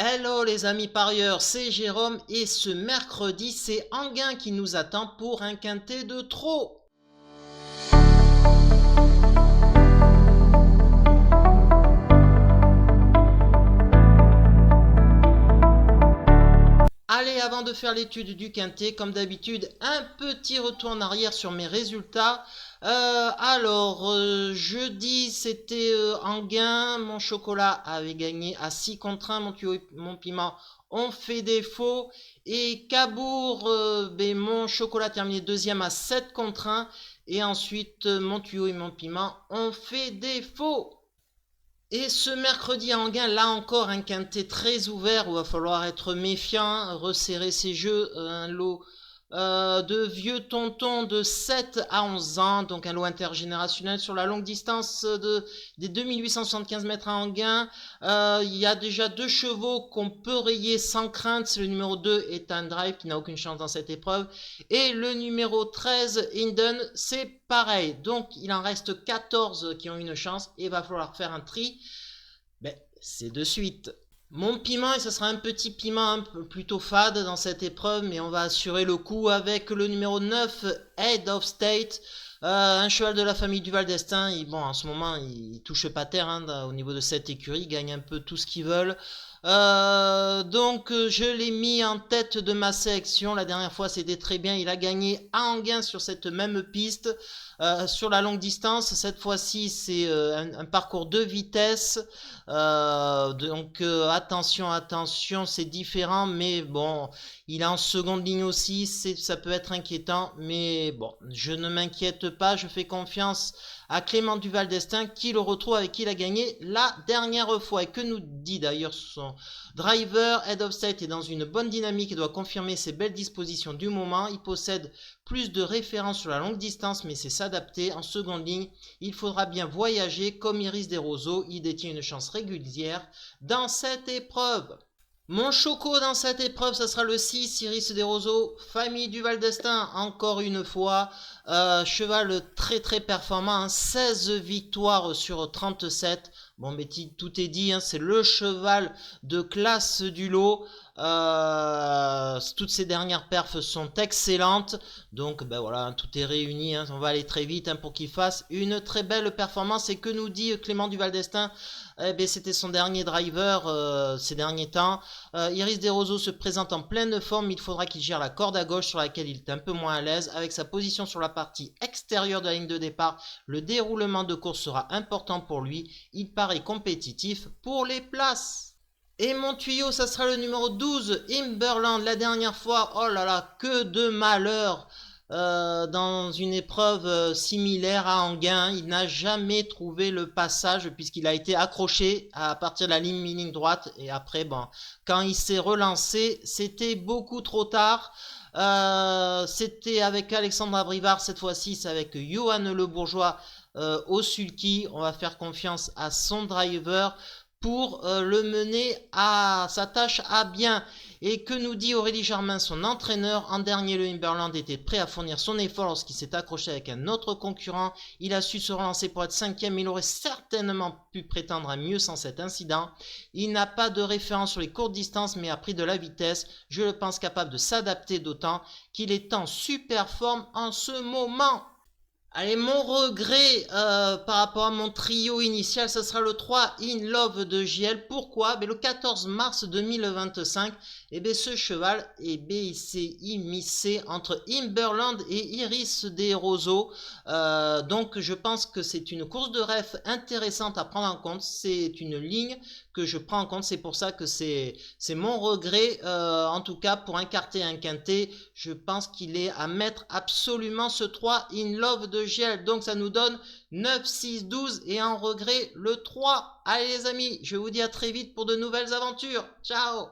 Hello les amis parieurs, c'est Jérôme et ce mercredi c'est Enghien qui nous attend pour un quintet de trop. Allez, avant de faire l'étude du quintet, comme d'habitude, un petit retour en arrière sur mes résultats. Jeudi, c'était Enghien. Mon chocolat avait gagné à 6 contre 1. Mon tuyau et mon piment ont fait défaut. Et Cabourg, mon chocolat a terminé deuxième à 7 contre 1. Et ensuite, mon tuyau et mon piment ont fait défaut. Et ce mercredi à Enghien, là encore, un quintet très ouvert où il va falloir être méfiant, resserrer ses jeux, un lot de vieux tontons de 7 à 11 ans, donc un lot intergénérationnel sur la longue distance des 2875 mètres à Enghien. Il y a déjà deux chevaux qu'on peut rayer sans crainte. Le numéro 2 est un drive qui n'a aucune chance dans cette épreuve. Et le numéro 13, Hinden, c'est pareil. Donc il en reste 14 qui ont une chance et il va falloir faire un tri. C'est de suite. Mon piment, et ce sera un petit piment un peu plutôt fade dans cette épreuve, mais on va assurer le coup avec le numéro 9, Head of State. Un cheval de la famille du Val d'Estaing. En ce moment, il touche pas terre au niveau de cette écurie. Il gagne un peu tout ce qu'ils veulent. Je l'ai mis en tête de ma sélection. La dernière fois, c'était très bien. Il a gagné à Enghien sur cette même piste. Sur la longue distance, cette fois-ci, c'est un parcours de vitesse. Attention, c'est différent. Mais bon, il est en seconde ligne aussi. Ça peut être inquiétant. Mais bon, je ne m'inquiète pas. Je fais confiance à Clément du Val d'Estaing qui le retrouve avec qui il a gagné la dernière fois. Et que nous dit d'ailleurs son driver, Head of State est dans une bonne dynamique et doit confirmer ses belles dispositions du moment. Il possède plus de références sur la longue distance, mais c'est s'adapter. En seconde ligne, il faudra bien voyager comme Iris Desroseaux. Il détient une chance régulière dans cette épreuve. Mon choco dans cette épreuve, ça sera le 6, Iris Desroseaux, famille du Val d'Estaing, encore une fois. Cheval très très performant, 16 victoires sur 37. Bon, mais tout est dit, c'est le cheval de classe du lot. Toutes ces dernières perfs sont excellentes. Donc, voilà, tout est réuni. On va aller très vite pour qu'il fasse une très belle performance. Et que nous dit Clément du Val d'Estaing? C'était son dernier driver ces derniers temps. Iris Desroseaux se présente en pleine forme. Il faudra qu'il gère la corde à gauche sur laquelle il est un peu moins à l'aise. Avec sa position sur la partie extérieure de la ligne de départ, le déroulement de course sera important pour lui. Il paraît compétitif pour les places. Et mon tuyau, ça sera le numéro 12, Imberland. La dernière fois, oh là là, que de malheur dans une épreuve similaire à Enghien. Il n'a jamais trouvé le passage puisqu'il a été accroché à partir de la ligne droite. Et après, quand il s'est relancé, c'était beaucoup trop tard. C'était avec Alexandre Brivard, cette fois-ci c'est avec Johan Le Bourgeois au sulky. On va faire confiance à son driver pour le mener à sa tâche à bien. Et que nous dit Aurélie Germain, son entraîneur? En dernier, le Imberland était prêt à fournir son effort lorsqu'il s'est accroché avec un autre concurrent. Il a su se relancer pour être cinquième. Il aurait certainement pu prétendre à mieux sans cet incident. Il n'a pas de référence sur les courtes distances, mais a pris de la vitesse. Je le pense capable de s'adapter, d'autant qu'il est en super forme en ce moment. Allez, mon regret par rapport à mon trio initial, ce sera le 3 In Love de JL. Pourquoi? Le 14 mars 2025, ce cheval il s'est immiscé entre Imberland et Iris Desroseaux. Donc je pense que c'est une course de ref intéressante à prendre en compte. C'est une ligne que je prends en compte. C'est pour ça que c'est mon regret. En tout cas, pour incarter un quintet, je pense qu'il est à mettre absolument ce 3 In Love de GL. Donc ça nous donne 9, 6, 12 et en regret le 3. Allez les amis, je vous dis à très vite pour de nouvelles aventures. Ciao!